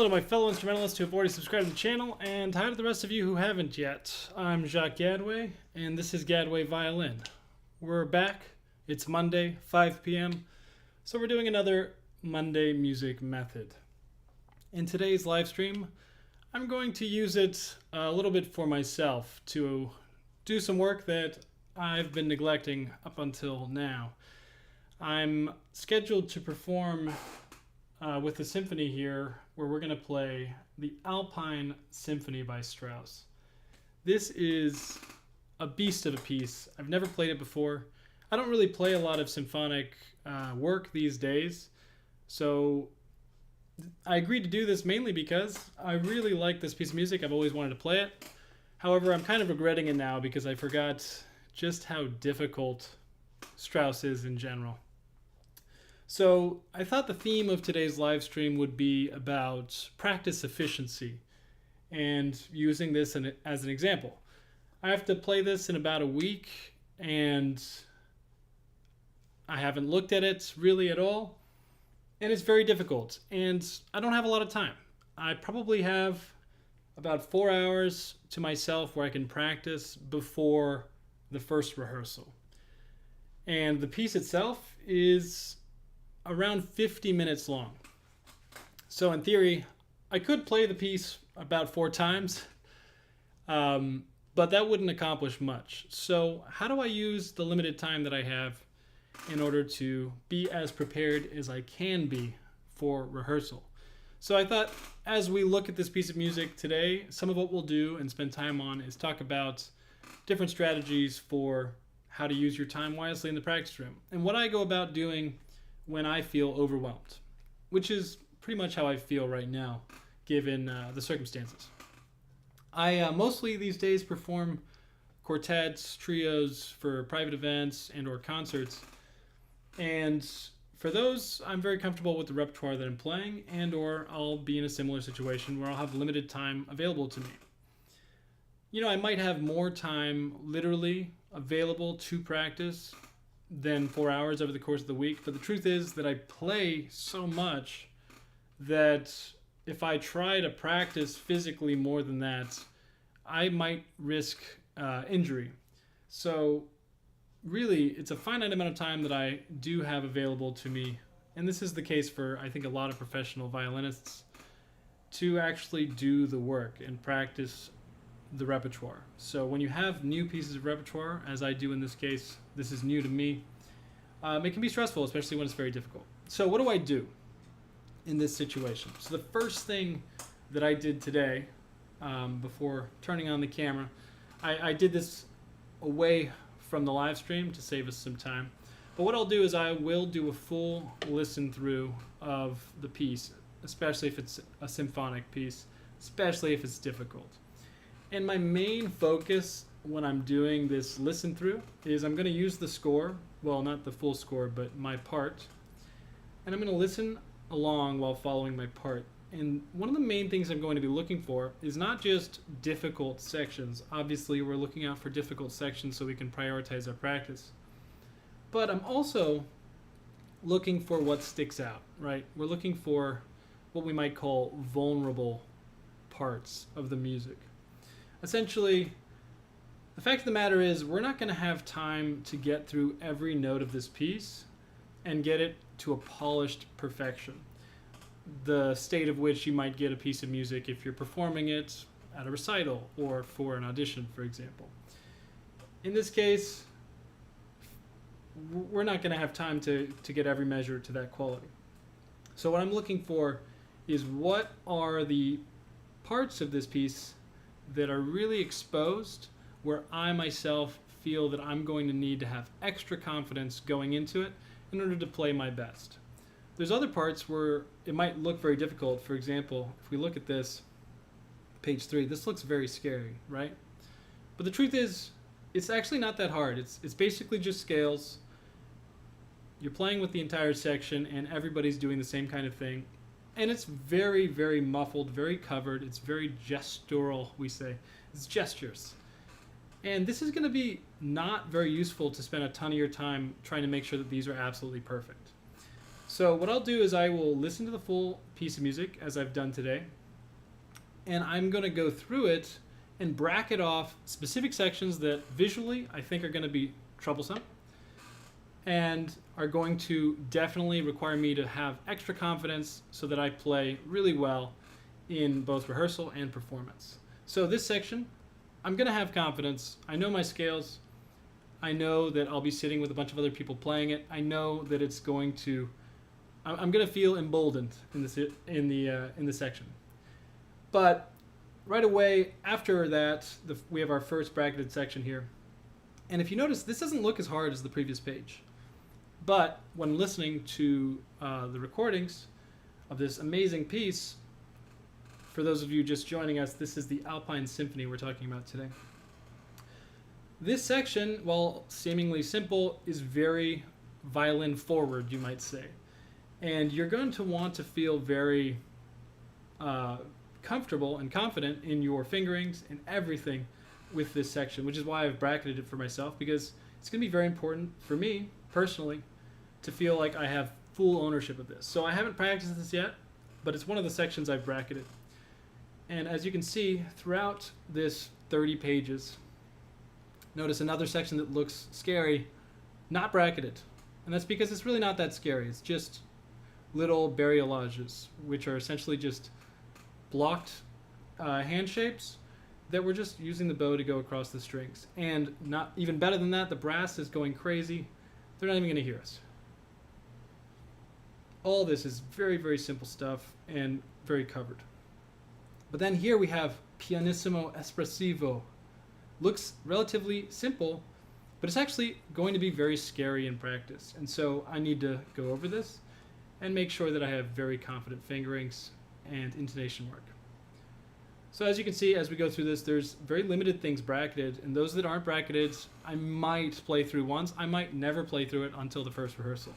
to my fellow instrumentalists who have already subscribed to the channel, and hi to the rest of you who haven't yet. I'm Jacques Gadway, and this is Gadway Violin. We're back. It's Monday, 5 p.m., so we're doing another Monday music method. In today's live stream, I'm going to use it a little bit for myself to do some work that I've been neglecting up until now. I'm scheduled to perform with the symphony here, where we're going to play the Alpine Symphony by Strauss. This is a beast of a piece. I've never played it before. I don't really play a lot of symphonic work these days, so I agreed to do this mainly because I really like this piece of music. I've always wanted to play it. However, I'm kind of regretting it now because I forgot just how difficult Strauss is in general. So I thought the theme of today's live stream would be about practice efficiency and using this as an example. I have to play this in about a week and I haven't looked at it really at all, and it's very difficult and I don't have a lot of time. I probably have about 4 hours to myself where I can practice before the first rehearsal. And the piece itself is around 50 minutes long. So in theory, I could play the piece about 4 times, but that wouldn't accomplish much. So how do I use the limited time that I have in order to be as prepared as I can be for rehearsal? So I thought as we look at this piece of music today, some of what we'll do and spend time on is talk about different strategies for how to use your time wisely in the practice room and what I go about doing when I feel overwhelmed, which is pretty much how I feel right now, given the circumstances. I mostly these days perform quartets, trios for private events and or concerts. And for those, I'm very comfortable with the repertoire that I'm playing, and or I'll be in a similar situation where I'll have limited time available to me. You know, I might have more time literally available to practice than 4 hours over the course of the week. But the truth is that I play so much that if I try to practice physically more than that, I might risk injury. So really, it's a finite amount of time that I do have available to me. And this is the case for, I think, a lot of professional violinists to actually do the work and practice the repertoire. So when you have new pieces of repertoire, as I do in this case, this is new to me, it can be stressful, especially when it's very difficult. So what do I do in this situation? So the first thing that I did today, before turning on the camera, I did this away from the live stream to save us some time. But what I'll do is I will do a full listen through of the piece, especially if it's a symphonic piece, especially if it's difficult. And my main focus when I'm doing this listen through is I'm going to use the score, well, not the full score, but my part, and I'm going to listen along while following my part. And one of the main things I'm going to be looking for is not just difficult sections. Obviously, we're looking out for difficult sections so we can prioritize our practice. But I'm also looking for what sticks out, right? We're looking for what we might call vulnerable parts of the music. Essentially, the fact of the matter is we're not going to have time to get through every note of this piece and get it to a polished perfection, the state of which you might get a piece of music if you're performing it at a recital or for an audition, for example. In this case, we're not going to have time to get every measure to that quality. So what I'm looking for is what are the parts of this piece that are really exposed, where I myself feel that I'm going to need to have extra confidence going into it in order to play my best. There's other parts where it might look very difficult. For example, if we look at this, page 3, this looks very scary, right? But the truth is, it's actually not that hard. It's basically just scales. You're playing with the entire section and everybody's doing the same kind of thing. And it's very, very muffled, very covered. It's very gestural, we say. It's gestures. And this is going to be not very useful to spend a ton of your time trying to make sure that these are absolutely perfect. So what I'll do is I will listen to the full piece of music, as I've done today, and I'm going to go through it and bracket off specific sections that visually I think are going to be troublesome and are going to definitely require me to have extra confidence so that I play really well in both rehearsal and performance. So this section, I'm going to have confidence. I know my scales. I know that I'll be sitting with a bunch of other people playing it. I know that it's going to, I'm going to feel emboldened in this section. But right away after that, we have our first bracketed section here. And if you notice, this doesn't look as hard as the previous page. But when listening to the recordings of this amazing piece, for those of you just joining us, this is the Alpine Symphony we're talking about today. This section, while seemingly simple, is very violin forward, you might say. And you're going to want to feel very comfortable and confident in your fingerings and everything with this section, which is why I've bracketed it for myself, because it's going to be very important for me personally to feel like I have full ownership of this. So I haven't practiced this yet, but it's one of the sections I've bracketed. And as you can see throughout this 30 pages, notice another section that looks scary, not bracketed. And that's because it's really not that scary. It's just little baryolages, which are essentially just blocked hand shapes that we're just using the bow to go across the strings. And not even better than that, the brass is going crazy. They're not even going to hear us. All this is very, very simple stuff and very covered. But then here we have pianissimo espressivo. Looks relatively simple, but it's actually going to be very scary in practice. And so I need to go over this and make sure that I have very confident fingerings and intonation work. So as you can see, as we go through this, there's very limited things bracketed, and those that aren't bracketed, I might play through once. I might never play through it until the first rehearsal.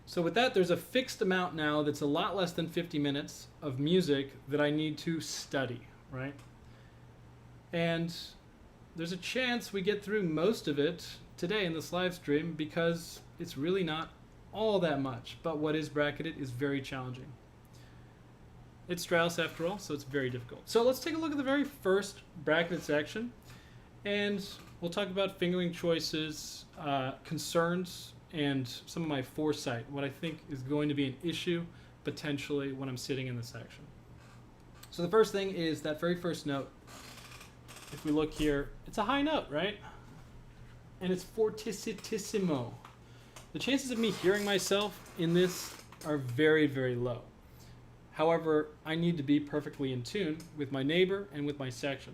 So with that, there's a fixed amount now that's a lot less than 50 minutes of music that I need to study, right? And there's a chance we get through most of it today in this live stream because it's really not all that much, but what is bracketed is very challenging. It's Strauss after all, so it's very difficult. So let's take a look at the very first bracketed section, and we'll talk about fingering choices, concerns, and some of my foresight, what I think is going to be an issue potentially when I'm sitting in this section. So the first thing is that very first note. If we look here, it's a high note, right? And it's fortissimo. The chances of me hearing myself in this are very, very low. However, I need to be perfectly in tune with my neighbor and with my section.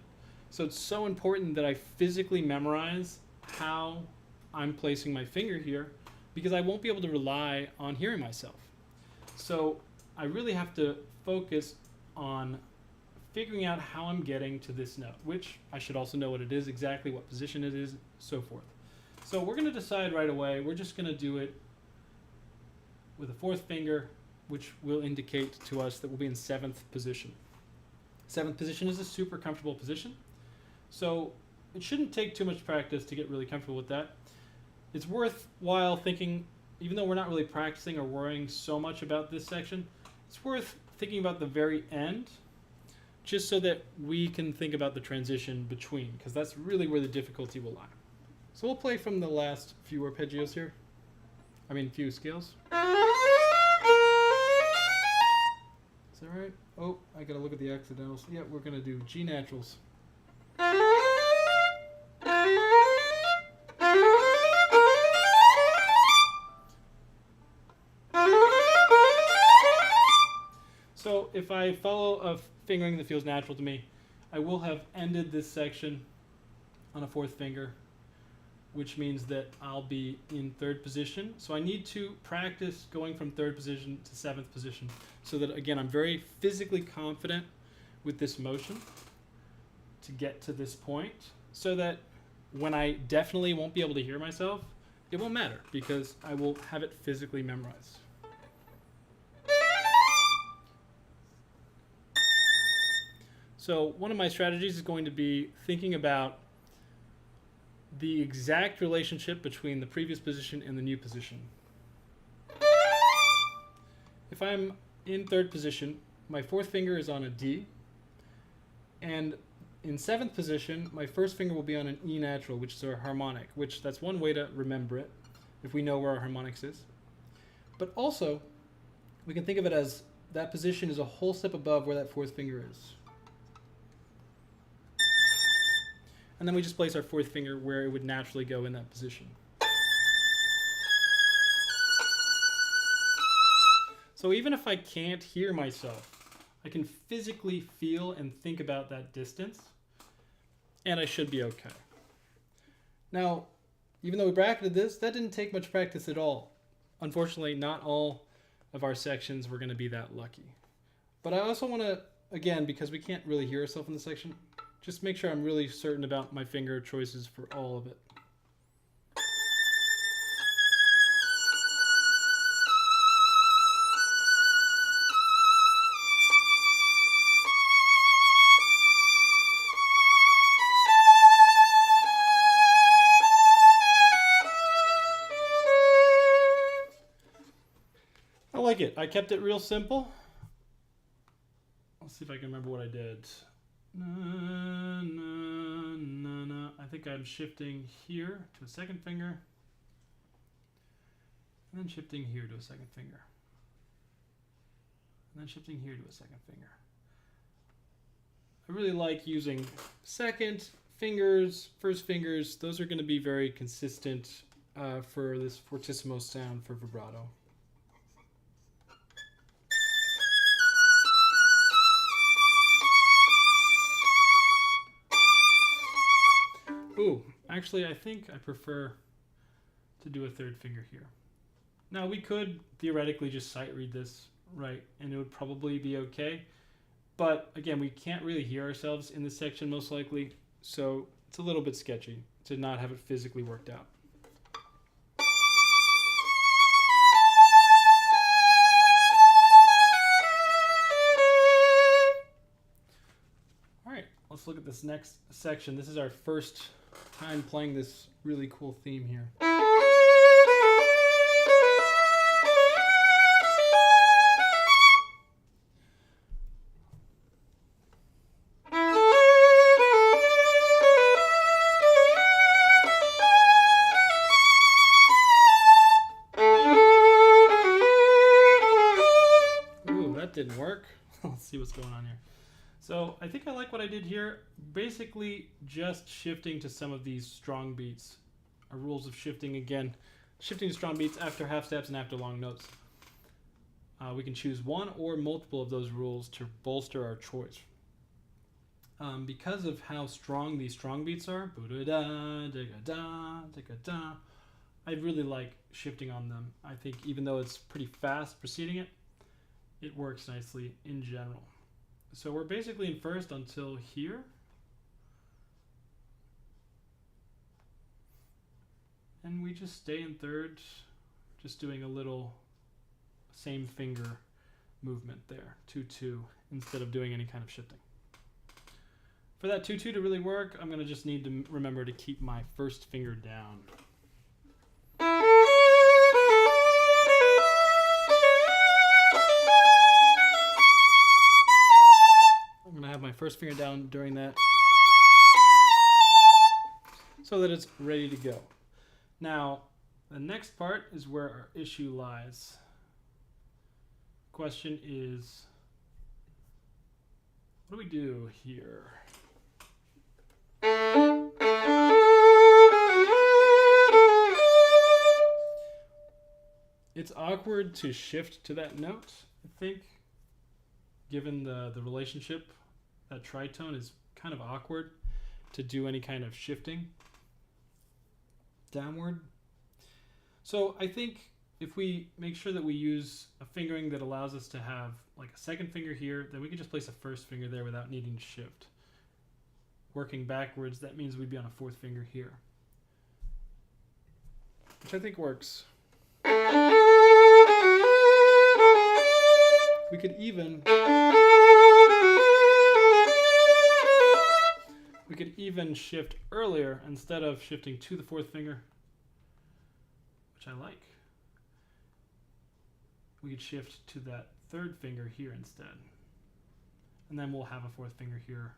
So it's so important that I physically memorize how I'm placing my finger here, because I won't be able to rely on hearing myself. So I really have to focus on figuring out how I'm getting to this note, which I should also know what it is, exactly what position it is, so forth. So we're going to decide right away. We're just going to do it with a fourth finger, which will indicate to us that we'll be in 7th position. 7th position is a super comfortable position. So it shouldn't take too much practice to get really comfortable with that. It's worthwhile thinking, even though we're not really practicing or worrying so much about this section, it's worth thinking about the very end, just so that we can think about the transition between, because that's really where the difficulty will lie. So we'll play from the last few arpeggios here. Few scales. Is that right? Oh, I gotta look at the accidentals. Yeah, we're gonna do G naturals. So if I follow a fingering that feels natural to me, I will have ended this section on a 4th finger, which means that I'll be in 3rd position. So I need to practice going from 3rd position to 7th position so that, again, I'm very physically confident with this motion to get to this point, so that when I definitely won't be able to hear myself, it won't matter because I will have it physically memorized. So one of my strategies is going to be thinking about the exact relationship between the previous position and the new position. if I'm in third position, my fourth finger is on a D, and in seventh position, my first finger will be on an E natural, which is our harmonic, which that's one way to remember it, if we know where our harmonics is. But also, we can think of it as that position is a whole step above where that fourth finger is. And then we just place our fourth finger where it would naturally go in that position. So even if I can't hear myself, I can physically feel and think about that distance, and I should be okay. Now, even though we bracketed this, that didn't take much practice at all. Unfortunately, not all of our sections were going to be that lucky. But I also want to, again, because we can't really hear ourselves in this section, just make sure I'm really certain about my finger choices for all of it. I like it. I kept it real simple. Let's see if I can remember what I did. Na, na, na, na. I think I'm shifting here to a second finger, and then shifting here to a second finger, and then shifting here to a second finger. I really like using second fingers, first fingers. Those are going to be very consistent for this fortissimo sound for vibrato. Ooh, actually, I think I prefer to do a third finger here. Now, we could theoretically just sight read this right, and it would probably be okay. But again, we can't really hear ourselves in this section most likely, so it's a little bit sketchy to not have it physically worked out. All right, let's look at this next section. This is our first time playing this really cool theme here. Ooh, that didn't work. Let's see what's going on here. So I think I like what I did here. Basically just shifting to some of these strong beats. Our rules of shifting again. Shifting to strong beats after half steps and after long notes. We can choose one or multiple of those rules to bolster our choice. Because of how strong these strong beats are, I really like shifting on them. I think even though it's pretty fast preceding it, it works nicely in general. So we're basically in first until here. And we just stay in third, just doing a little same finger movement there, 2-2, instead of doing any kind of shifting. For that 2-2 to really work, I'm going to just need to remember to keep my first finger down. I'm going to have my first finger down during that so that it's ready to go. Now, the next part is where our issue lies. Question is, what do we do here? It's awkward to shift to that note, I think, given the relationship. That tritone is kind of awkward to do any kind of shifting downward. So I think if we make sure that we use a fingering that allows us to have like a second finger here, then we can just place a first finger there without needing to shift. Working backwards, that means we'd be on a fourth finger here, which I think works. We could even shift earlier instead of shifting to the fourth finger, which I like. we could shift to that third finger here instead. And then we'll have a fourth finger here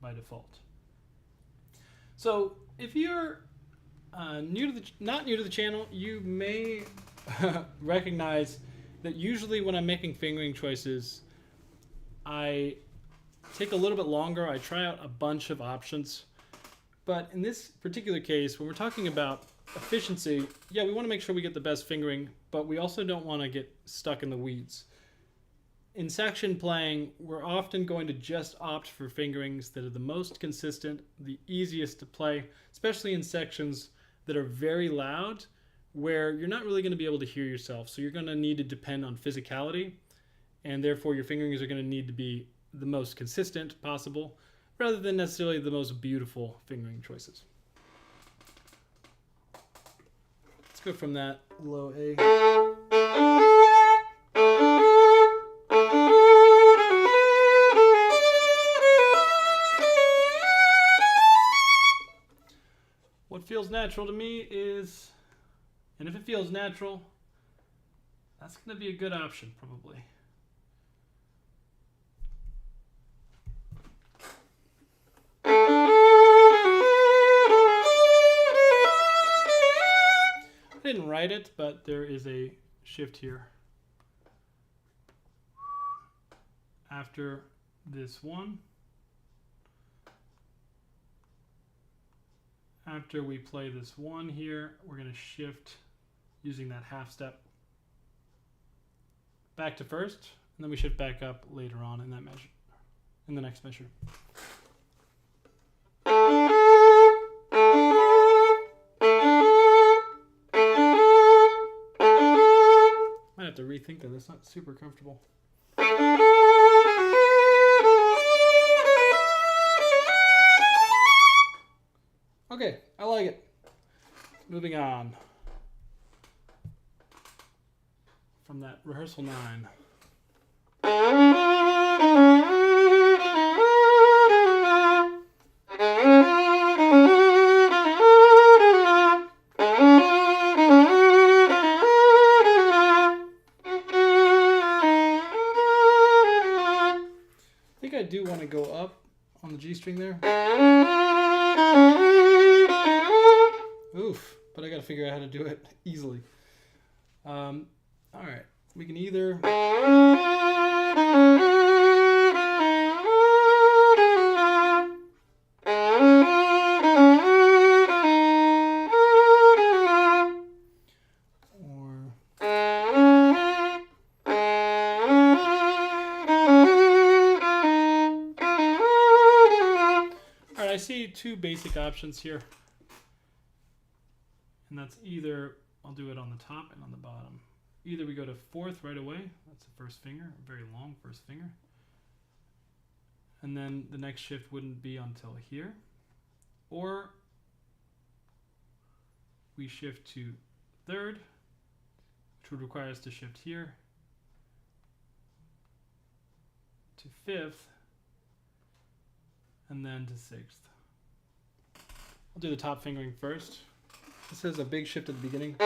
by default. So if you're not new to the channel, you may recognize that usually when I'm making fingering choices, I take a little bit longer. I try out a bunch of options. But in this particular case, when we're talking about efficiency, yeah, we want to make sure we get the best fingering, but we also don't want to get stuck in the weeds. In section playing, we're often going to just opt for fingerings that are the most consistent, the easiest to play, especially in sections that are very loud, where you're not really going to be able to hear yourself. So you're going to need to depend on physicality, and therefore your fingerings are going to need to be the most consistent possible, rather than necessarily the most beautiful fingering choices. Let's go from that low A. What feels natural to me is, and if it feels natural, that's going to be a good option, probably. I didn't write it, but there is a shift here. After this one, after we play this one here, we're going to shift using that half step back to first, and then we shift back up later on in that measure, in the next measure. Might have to rethink that. That's not super comfortable. Okay, I like it. Moving on from that rehearsal 9. I think I do want to go up on the G string there. Oof, but I gotta figure out how to do it easily. All right, we can either I see two basic options here. And that's either, I'll do it on the top and on the bottom. Either we go to fourth right away, that's the first finger, a very long first finger. And then the next shift wouldn't be until here. Or we shift to third, which would require us to shift here to fifth, and then to sixth. I'll do the top fingering first. This has a big shift at the beginning.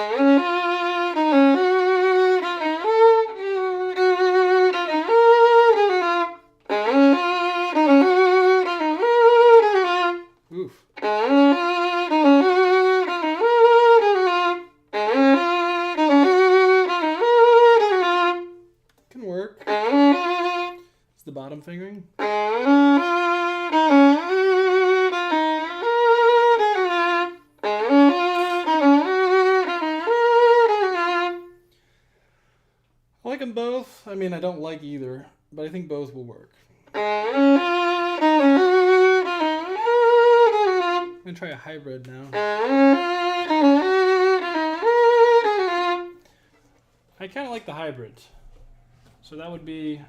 Oof. Can work. It's the bottom fingering. I like them both. I mean, I don't like either, but I think both will work. I'm going to try a hybrid now. I kind of like the hybrid. So that would be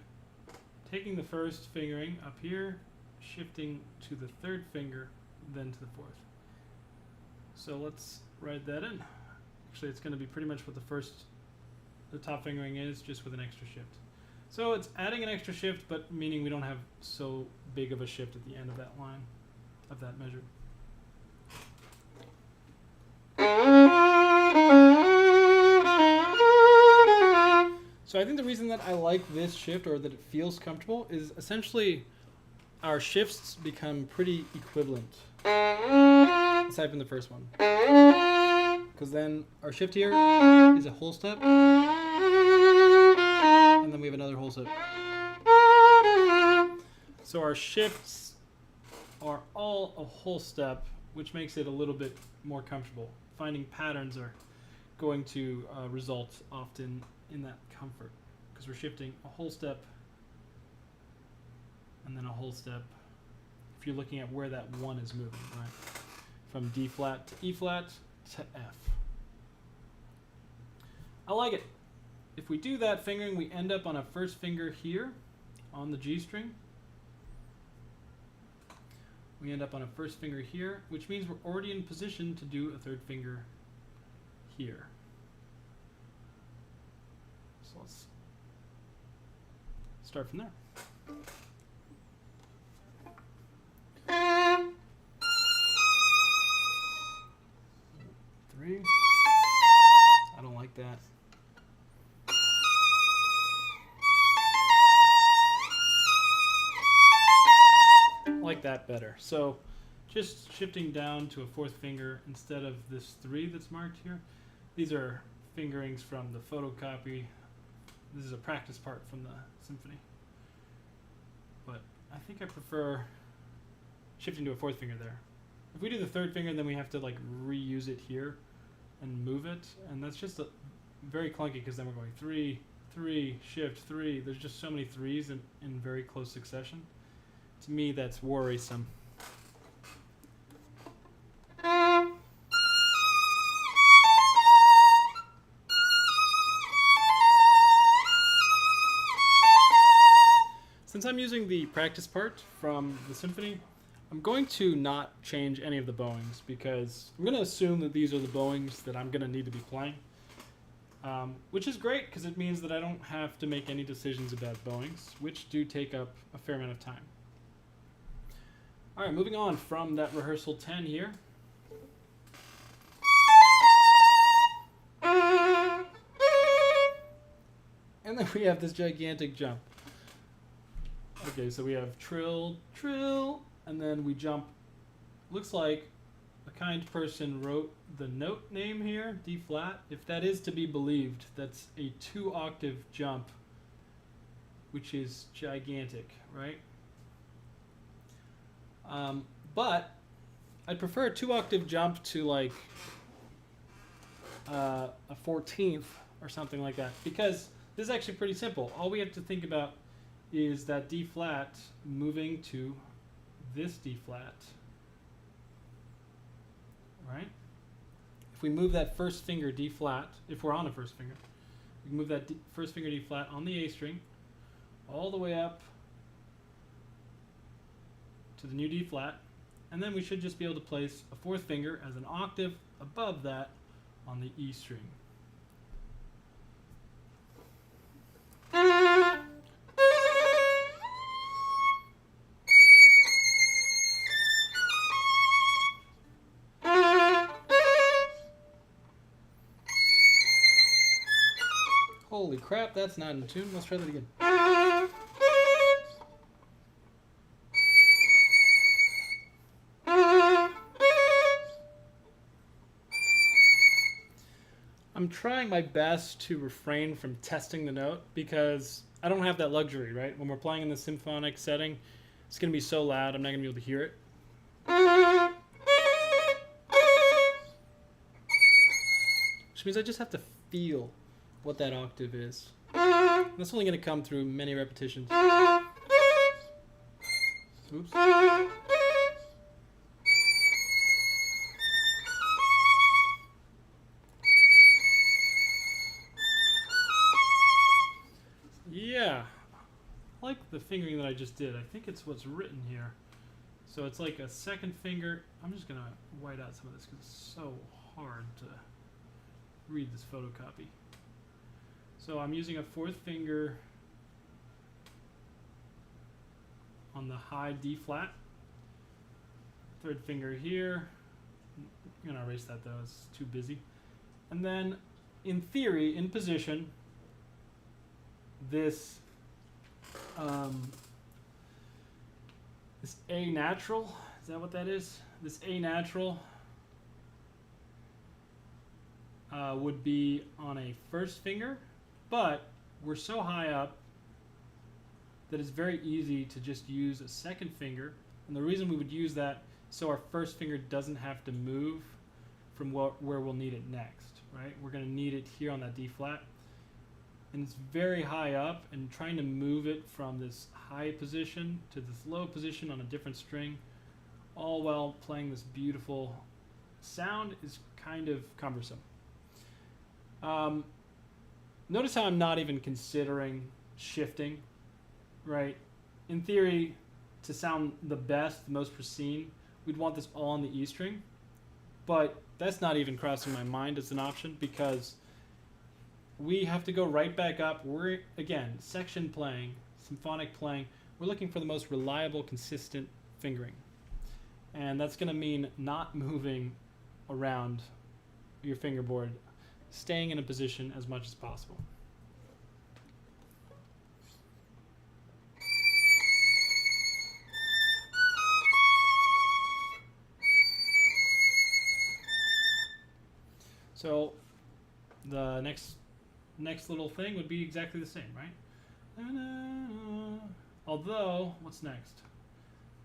taking the first fingering up here, shifting to the third finger, then to the fourth. So let's write that in. Actually, it's going to be pretty much what the top fingering is, just with an extra shift. So it's adding an extra shift, but meaning we don't have so big of a shift at the end of that line, of that measure. So like this shift, or that it feels comfortable, is essentially our shifts become pretty equivalent. Aside from the first one. Because then our shift here is a whole step. And then we have another whole step. So our shifts are all a whole step, which makes it a little bit more comfortable. Finding patterns are going to result often in that comfort, because we're shifting a whole step and then a whole step. If you're looking at where that one is moving, right? From D flat to E flat to F. I like it. If we do that fingering, we end up on a first finger here on the G string. We end up on a first finger here, which means we're already in position to do a third finger here. So let's start from there. Three. I don't like that. I like that better. So just shifting down to a fourth finger instead of this 3 that's marked here. These are fingerings from the photocopy. This is a practice part from the symphony. But I think I prefer shifting to a fourth finger there. If we do the third finger, then we have to like reuse it here and move it, and that's just very clunky, because then we're going 3, 3, shift, 3. There's just so many 3s in very close succession. To me, that's worrisome. Since I'm using the practice part from the symphony, I'm going to not change any of the bowings, because I'm going to assume that these are the bowings that I'm going to need to be playing. Which is great, because it means that I don't have to make any decisions about bowings, which do take up a fair amount of time. Alright, moving on from that rehearsal 10 here. And then we have this gigantic jump. Okay, so we have trill, trill, and then we jump. Looks like a kind person wrote the note name here, D flat. If that is to be believed, that's a 2-octave jump, which is gigantic, right? But I'd prefer a 2-octave jump to like a 14th or something like that, because this is actually pretty simple. All we have to think about is that D flat moving to this D flat, right? If we move that first finger D flat, if we're on a first finger, we can move that first finger D flat on the A string all the way up to the new D flat, and then we should just be able to place a fourth finger as an octave above that on the E string. Holy crap, that's not in tune. Let's try that again. I'm trying my best to refrain from testing the note, because I don't have that luxury, right? When we're playing in the symphonic setting, it's going to be so loud, I'm not going to be able to hear it. Which means I just have to feel what that octave is. And that's only going to come through many repetitions. Oops. Yeah, I like the fingering that I just did. I think it's what's written here. So it's like a second finger. I'm just going to white out some of this because it's so hard to read this photocopy. So I'm using a fourth finger on the high D flat. Third finger here. I'm going to erase that though, it's too busy. And then, in theory, in position, this This A natural, is that what that is? This A natural would be on a first finger, but we're so high up that it's very easy to just use a second finger. And the reason we would use that so our first finger doesn't have to move from where we'll need it next, right? We're going to need it here on that D flat. And it's very high up, and trying to move it from this high position to this low position on a different string, all while playing this beautiful sound, is kind of cumbersome. Notice how I'm not even considering shifting, right? In theory, to sound the best, the most pristine, we'd want this all on the E string, but that's not even crossing my mind as an option, because we have to go right back up. We're, again, section playing, symphonic playing. We're looking for the most reliable, consistent fingering. And that's going to mean not moving around your fingerboard, staying in a position as much as possible. So the next little thing would be exactly the same, right? Although, what's next?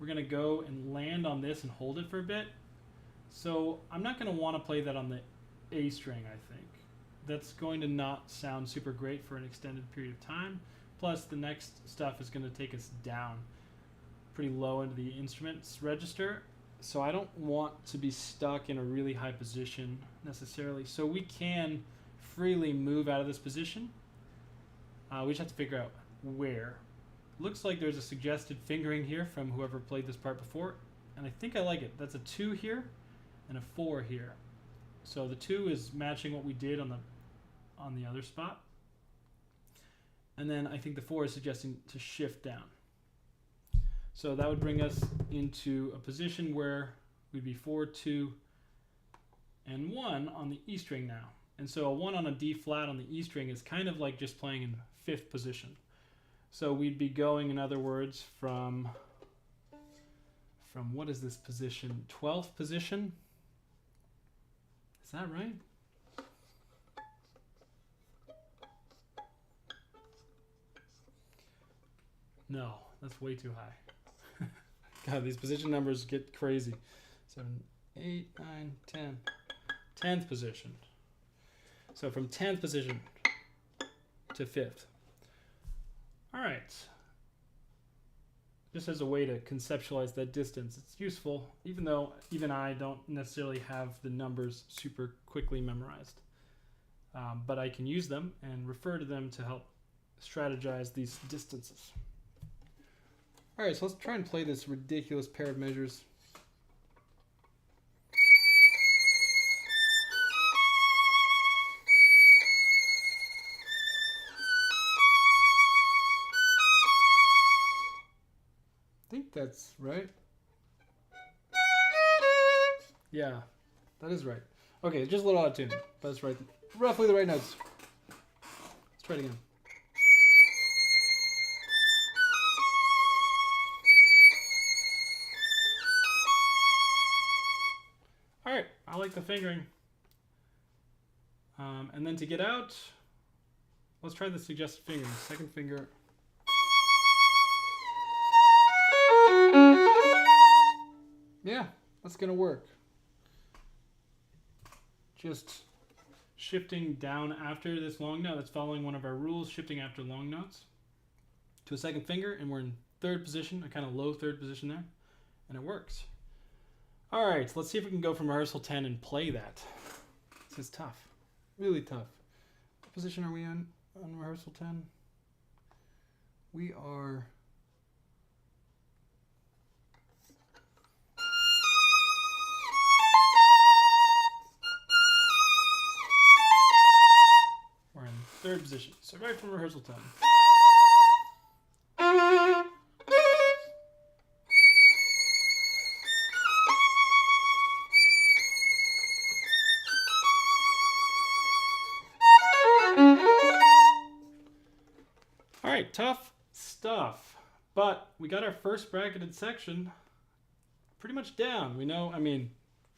We're going to go and land on this and hold it for a bit. So I'm not going to want to play that on the A string, I think. That's going to not sound super great for an extended period of time. Plus, the next stuff is going to take us down pretty low into the instrument's register. So I don't want to be stuck in a really high position necessarily. So we can freely move out of this position. We just have to figure out where. Looks like there's a suggested fingering here from whoever played this part before, and I think I like it. That's a 2 here and a 4 here. So the 2 is matching what we did on the other spot. And then I think the 4 is suggesting to shift down. So that would bring us into a position where we'd be 4, 2, and 1 on the E string now. And so a 1 on a D flat on the E string is kind of like just playing in 5th position. So we'd be going, in other words, from what is this position? 12th position? Is that right? No, that's way too high. God, these position numbers get crazy. 7, 8, 9, 10. 10th position. So from 10th position to 5th. All right. Just as a way to conceptualize that distance, it's useful, even though even I don't necessarily have the numbers super quickly memorized. But I can use them and refer to them to help strategize these distances. All right, so let's try and play this ridiculous pair of measures. I think that's right. Yeah, that is right. Okay, just a little out of tune, but that's right. Roughly the right notes. Let's try it again. All right, I like the fingering. And then to get out, let's try the suggested fingering. Second finger. Yeah, that's gonna work. Just shifting down after this long note. That's following one of our rules, shifting after long notes to a second finger, and we're in 3rd position, a kind of low 3rd position there, and it works. All right, let's see if we can go from rehearsal 10 and play that. This is tough, really tough. What position are we in on rehearsal 10? We are... We're in 3rd position, so right from rehearsal 10. All right, tough stuff. But we got our first bracketed section pretty much down. We know, I mean,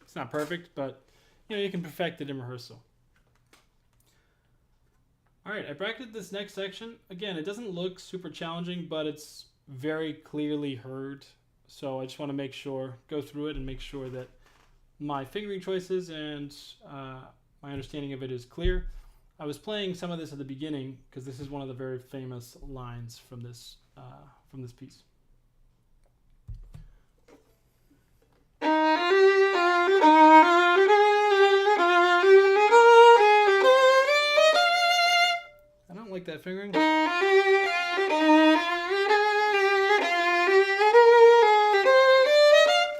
it's not perfect, but you know, you can perfect it in rehearsal. All right, I bracketed this next section. Again, it doesn't look super challenging, but it's very clearly heard. So I just want to make sure, go through it and make sure that my fingering choices and my understanding of it is clear. I was playing some of this at the beginning because this is one of the very famous lines from this piece. I don't like that fingering.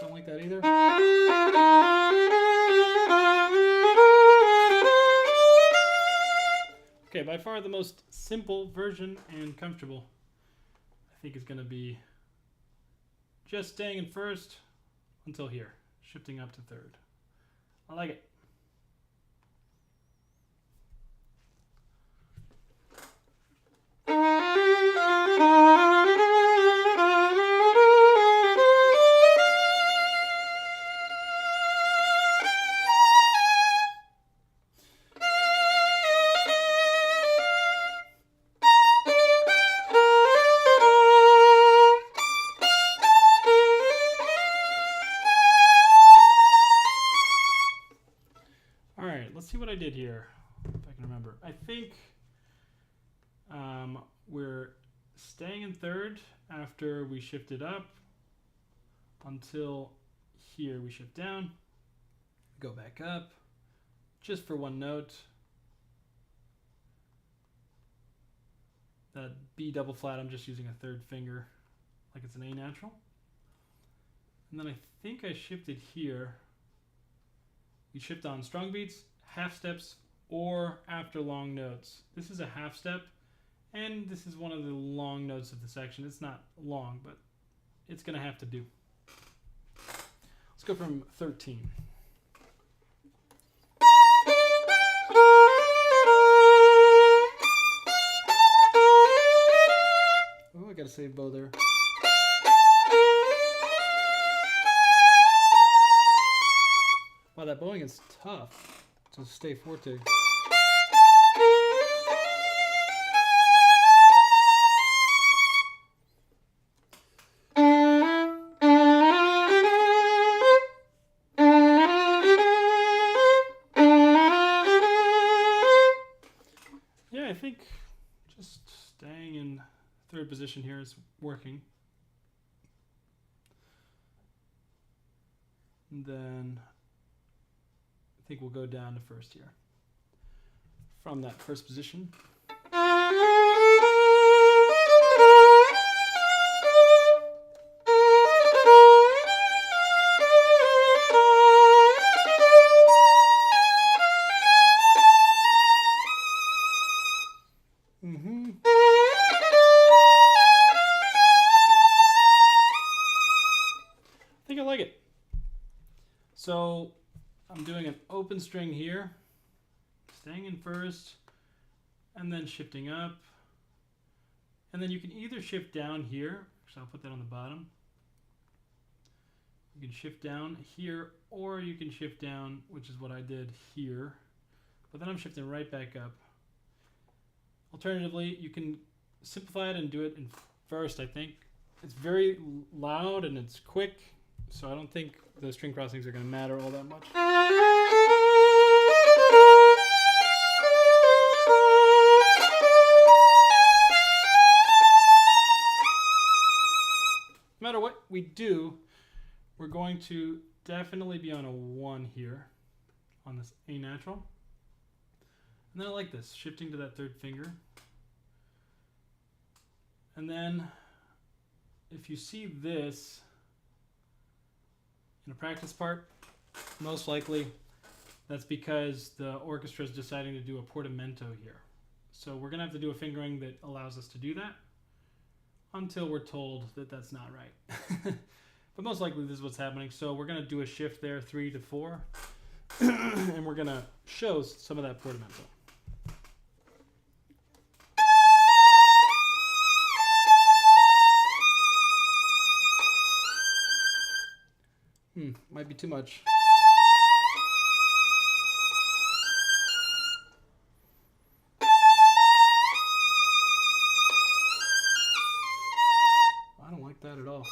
Don't like that either. Okay, by far the most simple version and comfortable, I think, is going to be just staying in first until here, shifting up to third. I like it. Let's see what I did here, if I can remember. I think we're staying in third after we shifted up until here we shift down, go back up, just for one note. That B double flat, I'm just using a third finger like it's an A natural. And then I think I shifted here. We shift on strong beats, half steps, or after long notes. This is a half step, and this is one of the long notes of the section. It's not long, but it's going to have to do. Let's go from 13. Oh, I got to save bow there. Wow, that bowing is tough. To stay forte. Yeah, I think just staying in third position here is working. And then I think we'll go down to first here. From that first position. I think I like it. So I'm doing an open string here, staying in first, and then shifting up. And then you can either shift down here, so I'll put that on the bottom. You can shift down here, or you can shift down, which is what I did here. But then I'm shifting right back up. Alternatively, you can simplify it and do it in first, I think. It's very loud and it's quick, so I don't think the string crossings are going to matter all that much. No matter what we do, we're going to definitely be on a 1 here on this A natural. And then I like this, shifting to that third finger. And then if you see this in a practice part, most likely that's because the orchestra is deciding to do a portamento here. So we're going to have to do a fingering that allows us to do that until we're told that that's not right. But most likely this is what's happening. So we're going to do a shift there, 3 to 4, and we're going to show some of that portamento. Might be too much. I don't like that at all.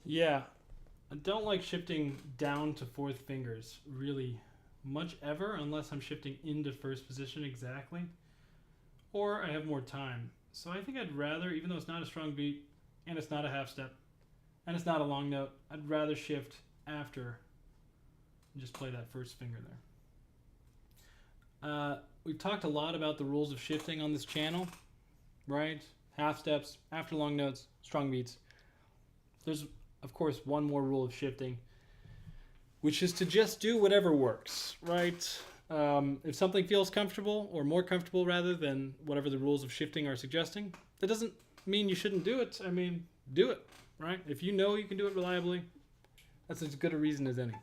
Yeah, I don't like shifting down to fourth fingers really much ever, unless I'm shifting into first position exactly, or I have more time. So I think I'd rather, even though it's not a strong beat, and it's not a half step, and it's not a long note, I'd rather shift after and just play that first finger there. We've talked a lot about the rules of shifting on this channel, right? Half steps, after long notes, strong beats. There's, of course, one more rule of shifting, which is to just do whatever works, right? If something feels comfortable, or more comfortable rather than whatever the rules of shifting are suggesting, that doesn't mean you shouldn't do it. I mean, do it, right? If you know you can do it reliably, that's as good a reason as any.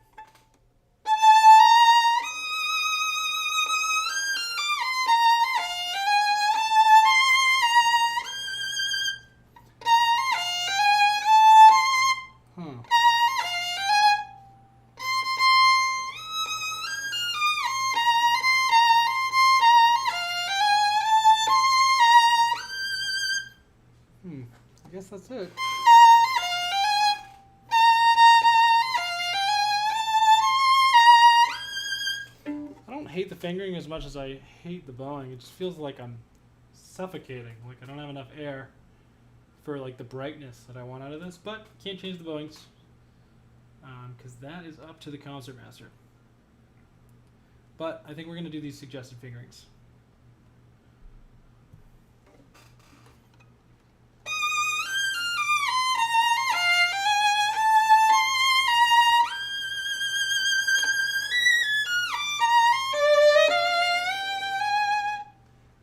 I guess that's it. I don't hate the fingering as much as I hate the bowing. It just feels like I'm suffocating, like I don't have enough air for like the brightness that I want out of this, but can't change the bowings because that is up to the concertmaster. But I think we're going to do these suggested fingerings.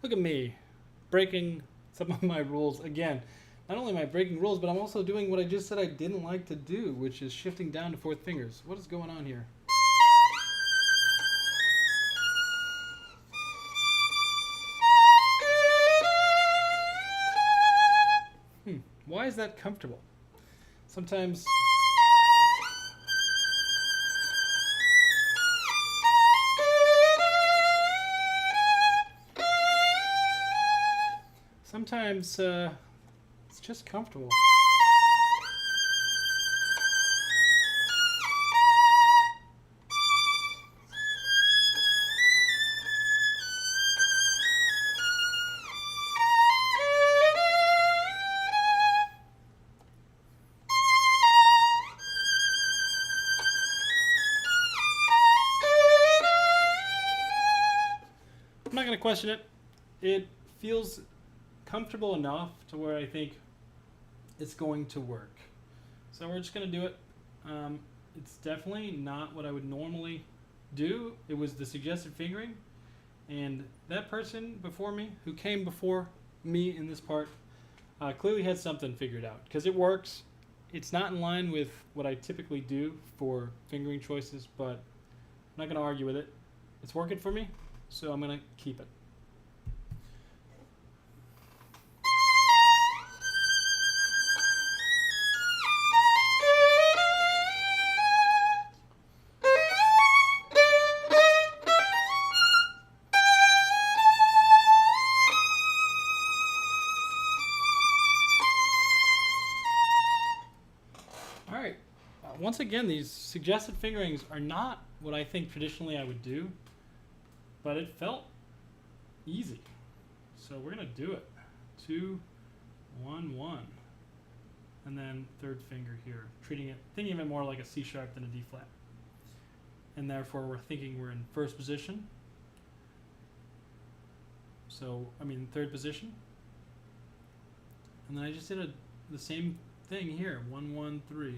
Look at me, breaking some of my rules. Again, not only am I breaking rules, but I'm also doing what I just said I didn't like to do, which is shifting down to fourth fingers. What is going on here? Why is that comfortable? Sometimes... Sometimes it's just comfortable. I'm not going to question it. It feels comfortable enough to where I think it's going to work. So we're just going to do it. It's definitely not what I would normally do. It was the suggested fingering, and that person before me, who came before me in this part, clearly had something figured out, because it works. It's not in line with what I typically do for fingering choices, but I'm not going to argue with it. It's working for me, so I'm going to keep it. Once again, these suggested fingerings are not what I think traditionally I would do, but it felt easy. So we're going to do it. 2, 1, 1. And then third finger here, thinking of it more like a C sharp than a D flat. And therefore we're thinking we're in first position. So, third position. And then I just did the same thing here, 1, 1, 3.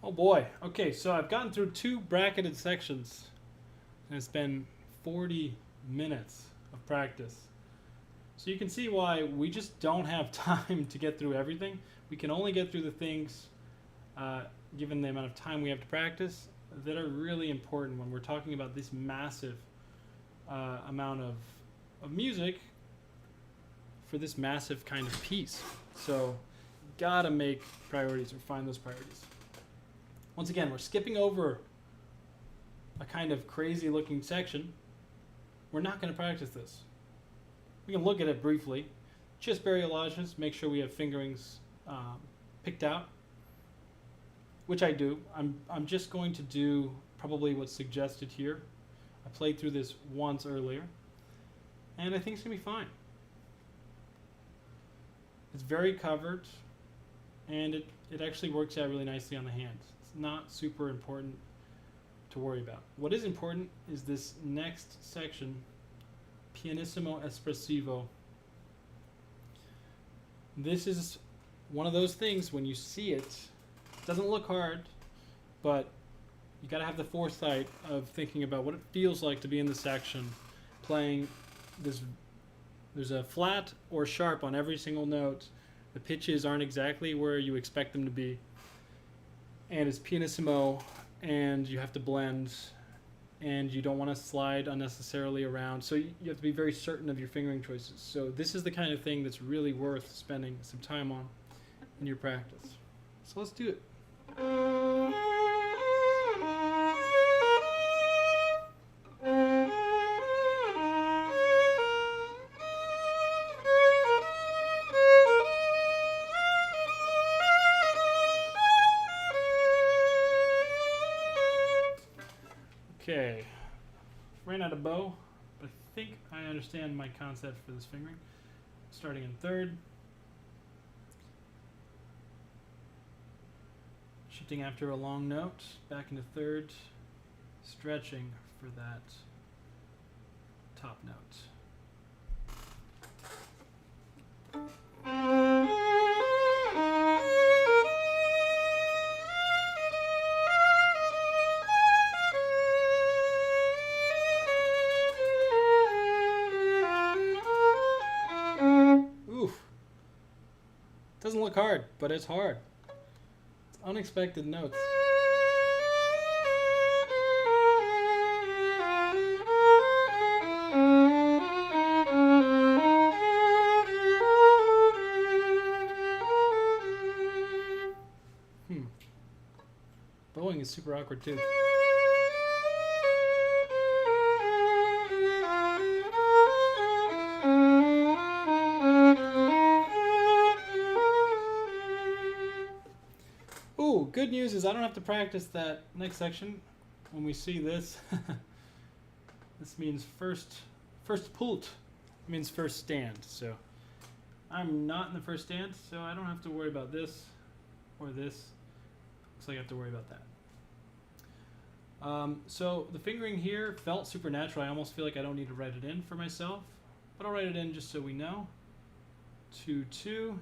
Oh boy. Okay, so I've gotten through 2 bracketed sections, and it's been 40 minutes of practice. So you can see why we just don't have time to get through everything. We can only get through the things, given the amount of time we have to practice, that are really important when we're talking about this massive amount of music for this massive kind of piece. So gotta make priorities or find those priorities. Once again, we're skipping over a kind of crazy looking section. We're not going to practice this. We can look at it briefly. Just barriolages, make sure we have fingerings picked out, which I do. I'm just going to do probably what's suggested here. I played through this once earlier, and I think it's going to be fine. It's very covered, and it actually works out really nicely on the hand. It's not super important to worry about. What is important is this next section, pianissimo espressivo. This is one of those things when you see it, it doesn't look hard, but you got to have the foresight of thinking about what it feels like to be in the section, playing this. There's a flat or sharp on every single note. The pitches aren't exactly where you expect them to be. And it's pianissimo, and you have to blend, and you don't want to slide unnecessarily around. So you have to be very certain of your fingering choices. So this is the kind of thing that's really worth spending some time on in your practice. So let's do it. Okay, ran out of bow, but I think I understand my concept for this fingering. Starting in third, shifting after a long note, back into third, stretching for that top note. Doesn't look hard, but it's hard. It's unexpected notes. Bowing is super awkward too. Ooh, good news is I don't have to practice that next section. When we see this, this means first pult. It means first stand. So I'm not in the first stand, so I don't have to worry about this or this. Looks like I have to worry about that. So the fingering here felt super natural. I almost feel like I don't need to write it in for myself, but I'll write it in just so we know. 2-2,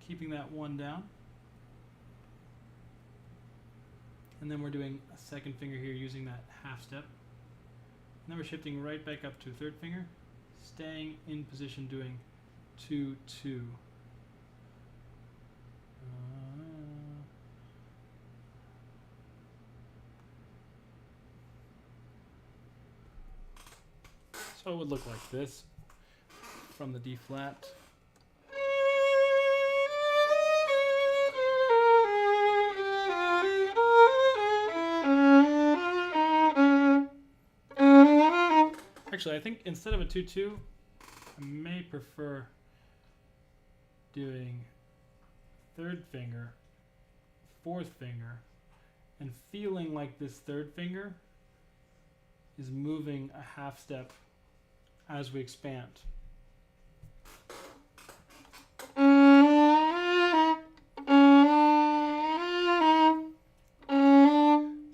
keeping that 1 down. And then we're doing a second finger here using that half step. And then we're shifting right back up to a third finger, staying in position doing 2-2. So it would look like this from the D flat. Actually, I think instead of a 2-2, I may prefer doing third finger, fourth finger, and feeling like this third finger is moving a half step as we expand.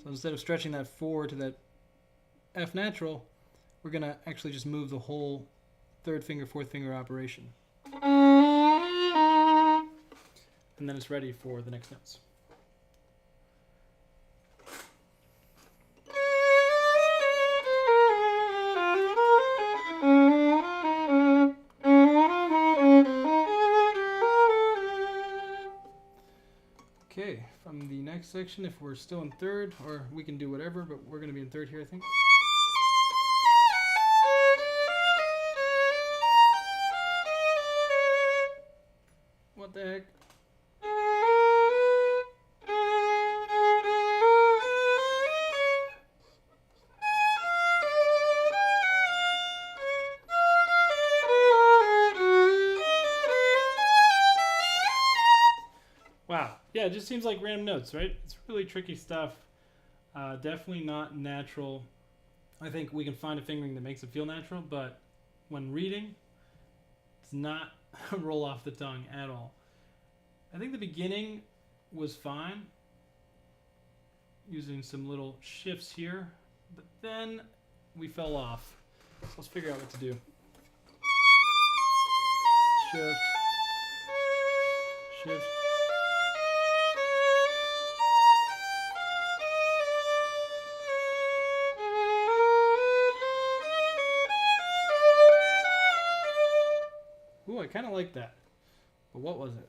So instead of stretching that 4 to that F natural, we're going to actually just move the whole third finger, fourth finger operation. And then it's ready for the next notes. next section if we're still in third, or we can do whatever, but we're going to be in third here, I think. What the heck? Wow. Yeah, it just seems like random notes, right? It's really tricky stuff. Definitely not natural. I think we can find a fingering that makes it feel natural, but when reading, it's not roll off the tongue at all. I think the beginning was fine, using some little shifts here, but then we fell off. So let's figure out what to do. Shift. Shift. Ooh, I kind of like that. But what was it?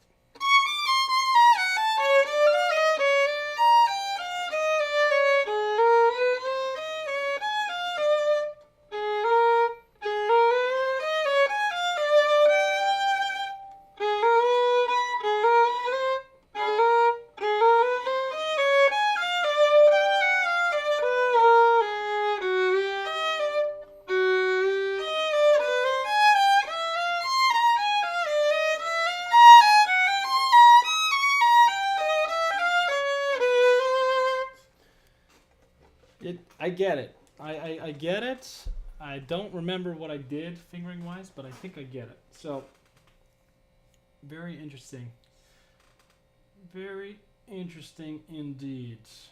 I get it. I get it. I don't remember what I did fingering wise, but I think I get it. So, very interesting. Very interesting indeed. So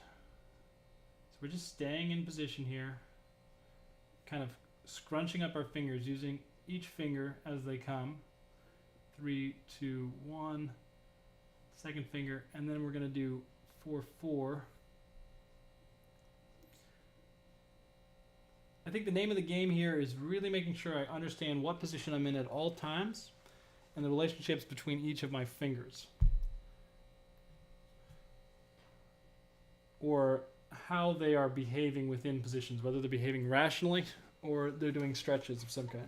we're just staying in position here, kind of scrunching up our fingers, using each finger as they come. 3, 2, 1. Second finger, and then we're going to do 4, 4. I think the name of the game here is really making sure I understand what position I'm in at all times and the relationships between each of my fingers. Or how they are behaving within positions, whether they're behaving rationally or they're doing stretches of some kind.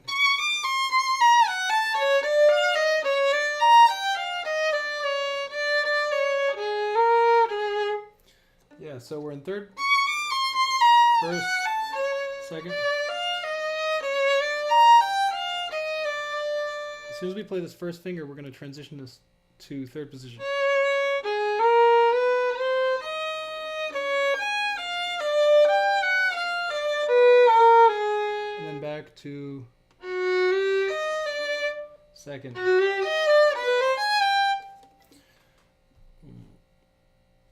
Yeah, so we're in third, first, second. As soon as we play this first finger, we're going to transition this to third position. And then back to second.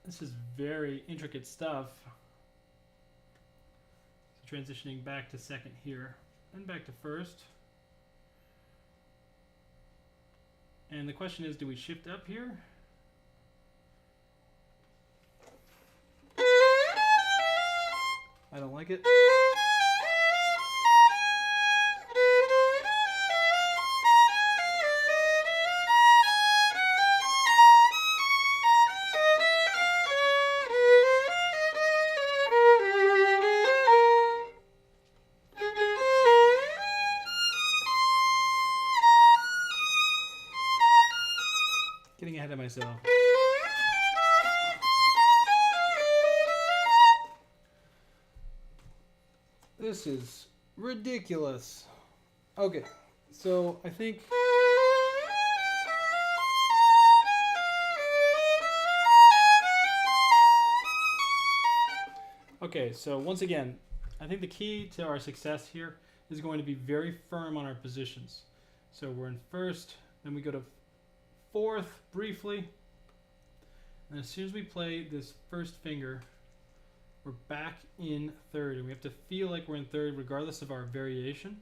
This is very intricate stuff. So transitioning back to second here, and back to first. And the question is, do we shift up here? I don't like it. Getting ahead of myself. This is ridiculous. Okay, so I think okay, so once again, I think the key to our success here is going to be very firm on our positions. So we're in first, then we go to fourth briefly, and as soon as we play this first finger, we're back in third, and we have to feel like we're in third regardless of our variation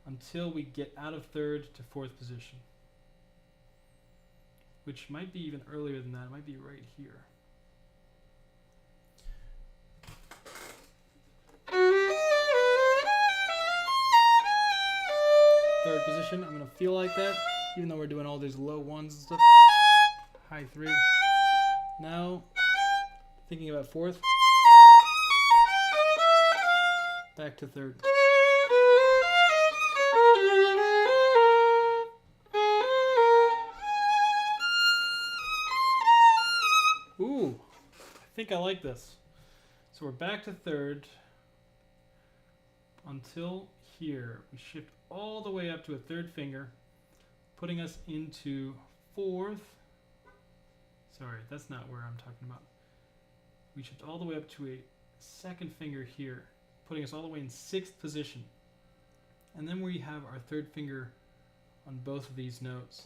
until we get out of third to fourth position, which might be even earlier than that. It might be right here. Third position, I'm going to feel like that, even though we're doing all these low ones and stuff. High 3. Now, Thinking about fourth. Back to third. Ooh, I think I like this. So we're back to third until here. We shift all the way up to a third finger, putting us into fourth. Sorry, that's not where I'm talking about. We shift all the way up to a second finger here, putting us all the way in sixth position. And then we have our third finger on both of these notes.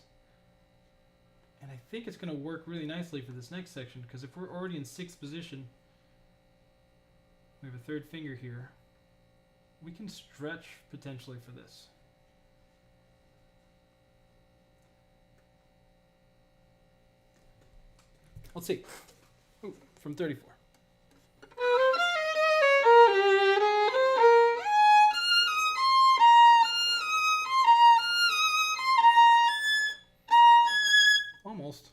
And I think it's going to work really nicely for this next section, because if we're already in sixth position, we have a third finger here, we can stretch potentially for this. Let's see. Ooh, from 34. Almost.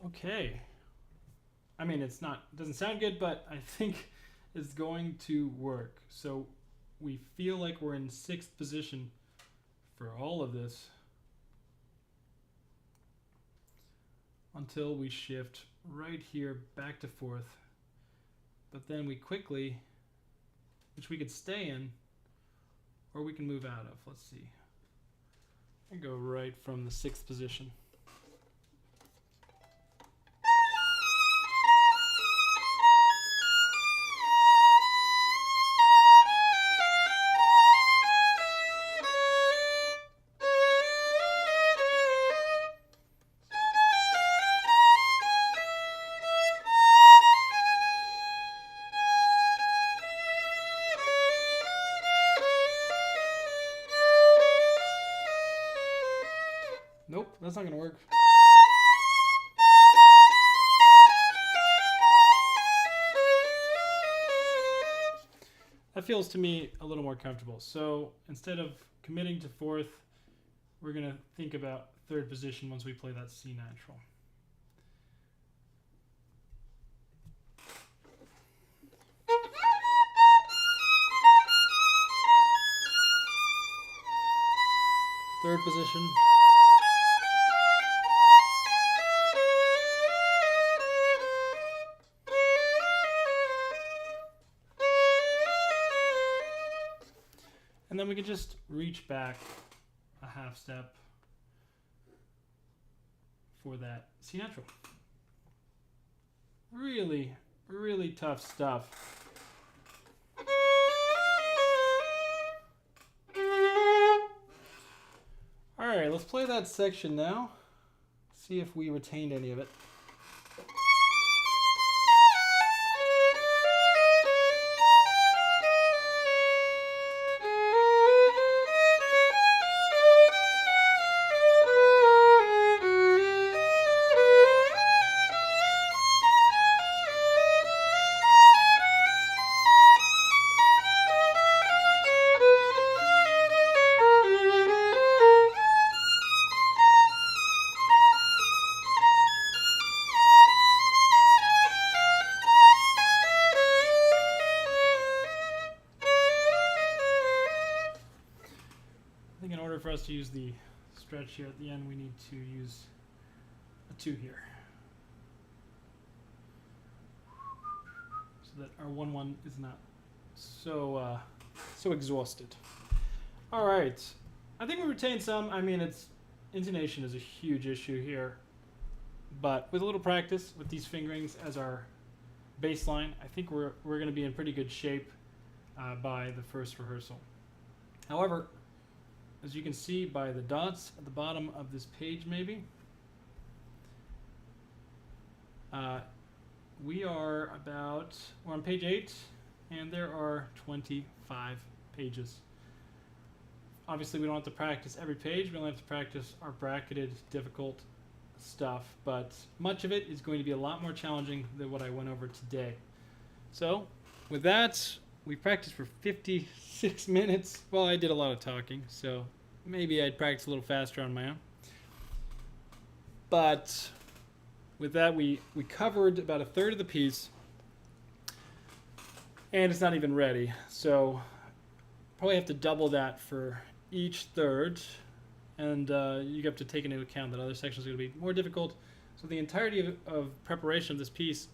Okay. I mean, it doesn't sound good, but I think it's going to work. So we feel like we're in sixth position for all of this until we shift right here back to fourth. But then we quickly, which we could stay in, or we can move out of. Let's see. I go right from the sixth position. Nope, that's not going to work. That feels to me a little more comfortable. So instead of committing to fourth, we're going to think about third position once we play that C natural. Third position. And then we can just reach back a half step for that C natural. Really, really tough stuff. All right, let's play that section now. See if we retained any of it. For us to use the stretch here at the end, we need to use a 2 here, so that our 1-1 is not so exhausted. All right, I think we retained some. I mean, intonation is a huge issue here, but with a little practice with these fingerings as our baseline, I think we're going to be in pretty good shape by the first rehearsal. However, as you can see by the dots at the bottom of this page, maybe, we're on page 8, and there are 25 pages. Obviously, we don't have to practice every page. We only have to practice our bracketed, difficult stuff, but much of it is going to be a lot more challenging than what I went over today. So, with that, we practiced for 56 minutes. Well, I did a lot of talking, so maybe I'd practice a little faster on my own. But with that, we covered about a third of the piece, and it's not even ready. So, probably have to double that for each third, and you have to take into account that other sections are going to be more difficult. So, the entirety of preparation of this piece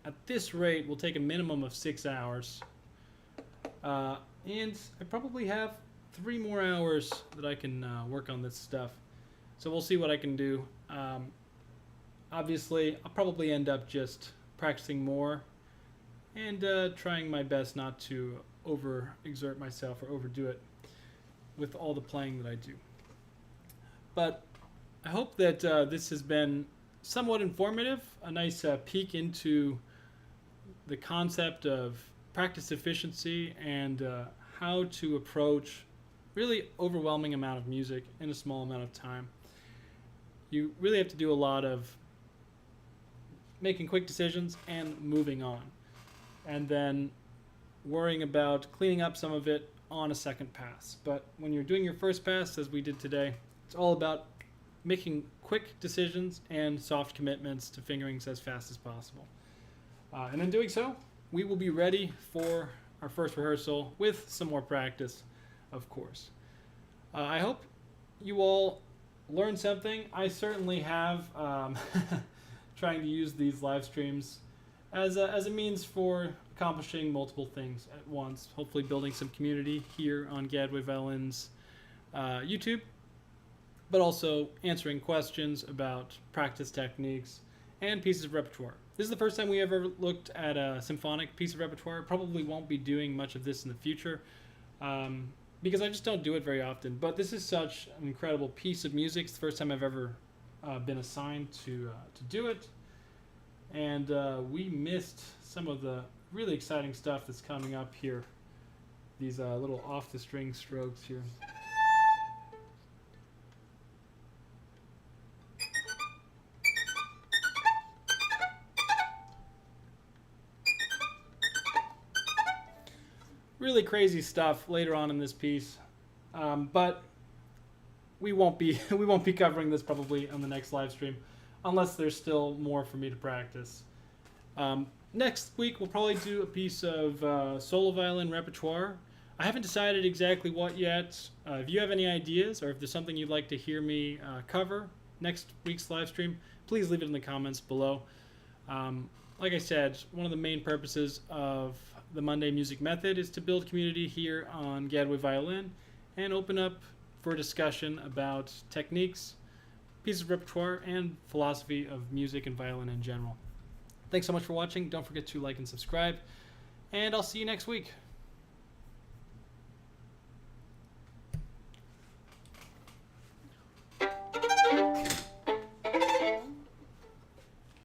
at this rate will take a minimum of 6 hours. And I probably have 3 more hours that I can work on this stuff. So we'll see what I can do. Obviously, I'll probably end up just practicing more and trying my best not to overexert myself or overdo it with all the playing that I do. But I hope that this has been somewhat informative, a nice peek into the concept of practice efficiency and how to approach really overwhelming amount of music in a small amount of time. You really have to do a lot of making quick decisions and moving on, and then worrying about cleaning up some of it on a second pass. But when you're doing your first pass, as we did today, it's all about making quick decisions and soft commitments to fingerings as fast as possible. And in doing so, we will be ready for our first rehearsal with some more practice, of course. I hope you all learned something. I certainly have, trying to use these live streams as a means for accomplishing multiple things at once, hopefully building some community here on Gadway Violin's YouTube, but also answering questions about practice techniques and pieces of repertoire. This is the first time we ever looked at a symphonic piece of repertoire. Probably won't be doing much of this in the future because I just don't do it very often. But this is such an incredible piece of music. It's the first time I've ever been assigned to do it. And we missed some of the really exciting stuff that's coming up here. These little off-the-string strokes here. Really crazy stuff later on in this piece, but we won't be covering this probably on the next live stream, unless there's still more for me to practice. Next week we'll probably do a piece of solo violin repertoire. I haven't decided exactly what yet. If you have any ideas, or if there's something you'd like to hear me cover next week's live stream, please leave it in the comments below. Like I said, one of the main purposes of the Monday Music Method is to build community here on Gadway Violin and open up for discussion about techniques, pieces of repertoire, and philosophy of music and violin in general. Thanks so much for watching. Don't forget to like and subscribe, and I'll see you next week.